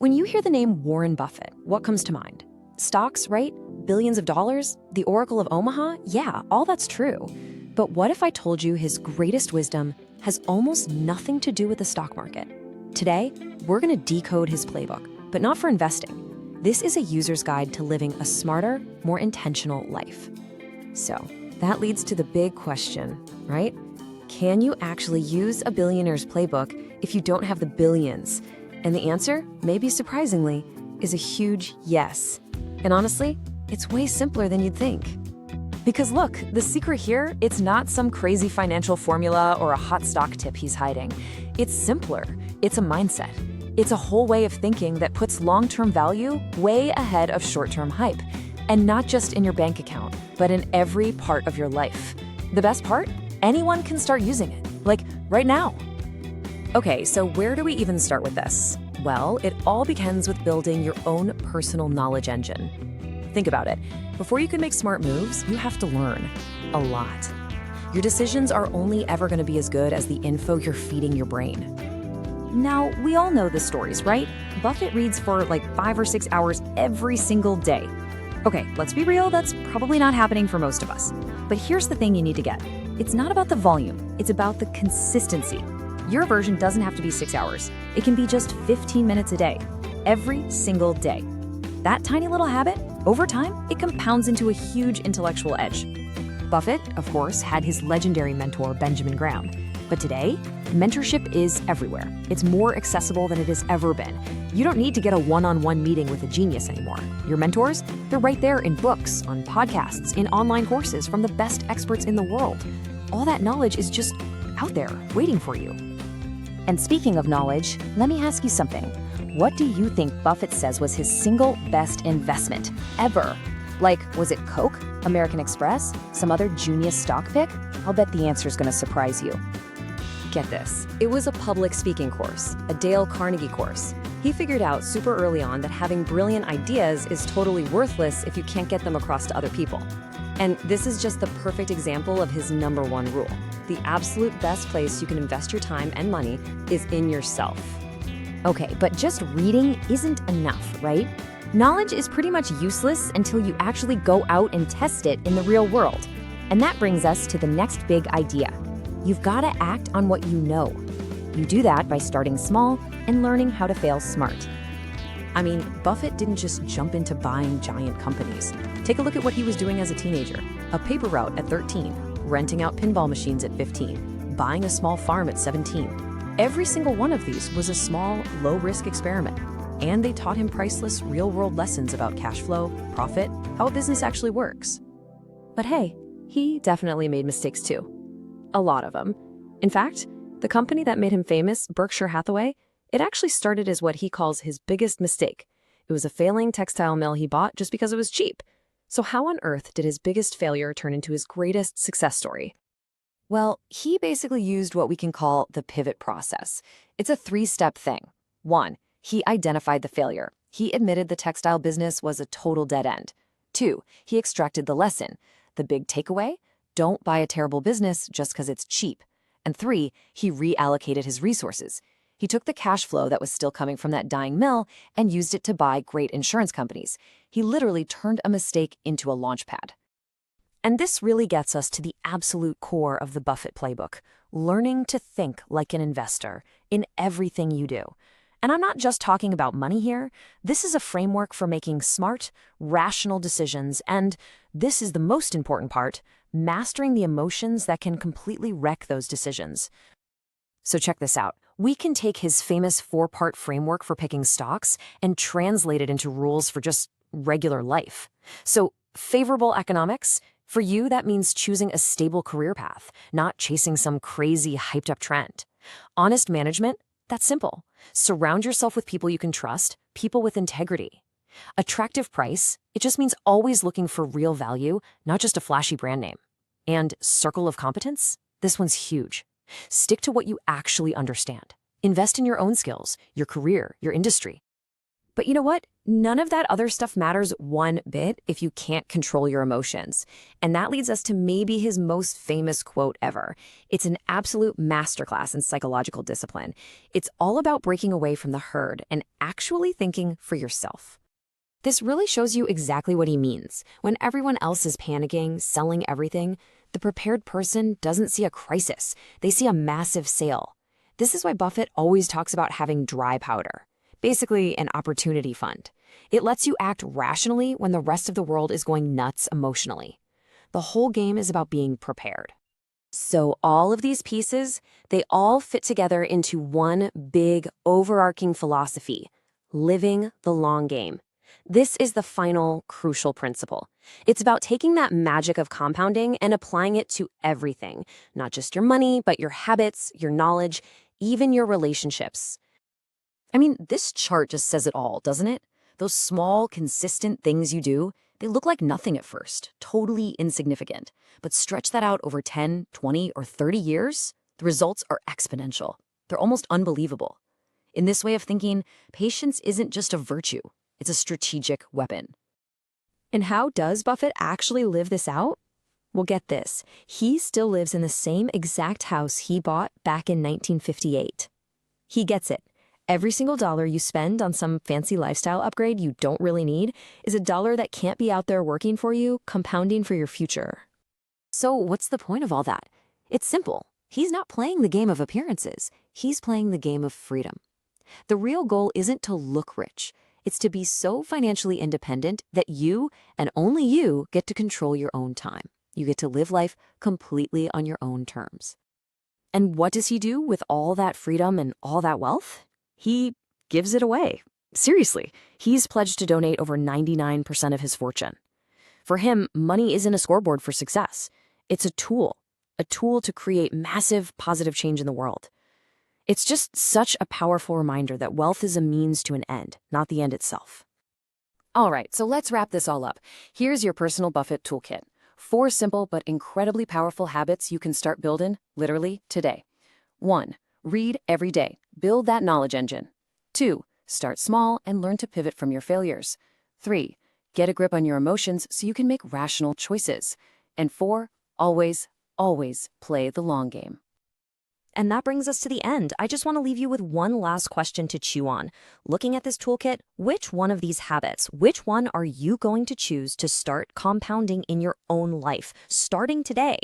When you hear the name Warren Buffett, what comes to mind? Stocks, right? Billions of dollars? The Oracle of Omaha? Yeah, all that's true. But what if I told you his greatest wisdom has almost nothing to do with the stock market? Today, we're going to decode his playbook, but not for investing. This is a user's guide to living a smarter, more intentional life. So, that leads to the big question, right? Can you actually use a billionaire's playbook if you don't have the billions? And the answer, maybe surprisingly, is a huge yes. And honestly, it's way simpler than you'd think. Because look, the secret here, it's not some crazy financial formula or a hot stock tip he's hiding. It's simpler. It's a mindset. It's a whole way of thinking that puts long-term value way ahead of short-term hype. And not just in your bank account, but in every part of your life. The best part? Anyone can start using it, like right now. Okay, so where do we even start with this? Well, it all begins with building your own personal knowledge engine. Think about it. Before you can make smart moves, you have to learn a lot. Your decisions are only ever going to be as good as the info you're feeding your brain. Now, we all know the stories, right? Buffett reads for like 5 or 6 hours every single day. Okay, let's be real, that's probably not happening for most of us. But here's the thing you need to get. It's not about the volume, it's about the consistency. Your version doesn't have to be 6 hours. It can be just 15 minutes a day, every single day. That tiny little habit, over time, it compounds into a huge intellectual edge. Buffett, of course, had his legendary mentor, Benjamin Graham. But today, mentorship is everywhere. It's more accessible than it has ever been. You don't need to get a one-on-one meeting with a genius anymore. Your mentors, they're right there in books, on podcasts, in online courses from the best experts in the world. All that knowledge is just out there, waiting for you. And speaking of knowledge, let me ask you something. What do you think Buffett says was his single best investment ever? Like, was it Coke, American Express, some other genius stock pick? I'll bet the answer is going to surprise you. Get this. It was a public speaking course, a Dale Carnegie course. He figured out super early on that having brilliant ideas is totally worthless if you can't get them across to other people. And this is just the perfect example of his number one rule. The absolute best place you can invest your time and money is in yourself. Okay, but just reading isn't enough, right? Knowledge is pretty much useless until you actually go out and test it in the real world. And that brings us to the next big idea. You've got to act on what you know. You do that by starting small and learning how to fail smart. I mean, Buffett didn't just jump into buying giant companies. Take a look at what he was doing as a teenager. A paper route at 13, renting out pinball machines at 15, buying a small farm at 17. Every single one of these was a small, low-risk experiment. And they taught him priceless, real-world lessons about cash flow, profit, how a business actually works. But hey, he definitely made mistakes too. A lot of them. In fact, the company that made him famous, Berkshire Hathaway, it actually started as what he calls his biggest mistake. It was a failing textile mill he bought just because it was cheap. So how on earth did his biggest failure turn into his greatest success story? Well, he basically used what we can call the pivot process. It's a 3-step thing. 1, he identified the failure. He admitted the textile business was a total dead end. 2, he extracted the lesson. The big takeaway? Don't buy a terrible business just because it's cheap. And 3, he reallocated his resources. He took the cash flow that was still coming from that dying mill and used it to buy great insurance companies. He literally turned a mistake into a launchpad. And this really gets us to the absolute core of the Buffett playbook, learning to think like an investor in everything you do. And I'm not just talking about money here. This is a framework for making smart, rational decisions, and this is the most important part, mastering the emotions that can completely wreck those decisions. So check this out. We can take his famous 4-part framework for picking stocks and translate it into rules for just regular life. So favorable economics, for you that means choosing a stable career path, not chasing some crazy hyped-up trend. Honest management, that's simple. Surround yourself with people you can trust, people with integrity. Attractive price, it just means always looking for real value, not just a flashy brand name. And circle of competence, this one's huge. Stick to what you actually understand. Invest in your own skills, your career, your industry. But you know what? None of that other stuff matters one bit if you can't control your emotions. And that leads us to maybe his most famous quote ever. It's an absolute masterclass in psychological discipline. It's all about breaking away from the herd and actually thinking for yourself. This really shows you exactly what he means. When everyone else is panicking, selling everything, the prepared person doesn't see a crisis. They see a massive sale. This is why Buffett always talks about having dry powder. Basically, an opportunity fund. It lets you act rationally when the rest of the world is going nuts emotionally. The whole game is about being prepared. So all of these pieces, they all fit together into one big, overarching philosophy: living the long game. This is the final, crucial principle. It's about taking that magic of compounding and applying it to everything, not just your money, but your habits, your knowledge, even your relationships. I mean, this chart just says it all, doesn't it? Those small, consistent things you do, they look like nothing at first, totally insignificant. But stretch that out over 10, 20, or 30 years, the results are exponential. They're almost unbelievable. In this way of thinking, patience isn't just a virtue, it's a strategic weapon. And how does Buffett actually live this out? Well, get this. He still lives in the same exact house he bought back in 1958. He gets it. Every single dollar you spend on some fancy lifestyle upgrade you don't really need is a dollar that can't be out there working for you, compounding for your future. So what's the point of all that? It's simple. He's not playing the game of appearances. He's playing the game of freedom. The real goal isn't to look rich. It's to be so financially independent that you, and only you, get to control your own time. You get to live life completely on your own terms. And what does he do with all that freedom and all that wealth? He gives it away. Seriously, he's pledged to donate over 99% of his fortune. For him, money isn't a scoreboard for success. It's a tool to create massive positive change in the world. It's just such a powerful reminder that wealth is a means to an end, not the end itself. All right, so let's wrap this all up. Here's your personal Buffett toolkit. 4 simple but incredibly powerful habits you can start building, literally, today. 1. Read every day. Build that knowledge engine. 2. Start small and learn to pivot from your failures. 3. Get a grip on your emotions so you can make rational choices. And 4. Always, always play the long game. And that brings us to the end. I just want to leave you with one last question to chew on. Looking at this toolkit, which one of these habits, which one are you going to choose to start compounding in your own life, starting today?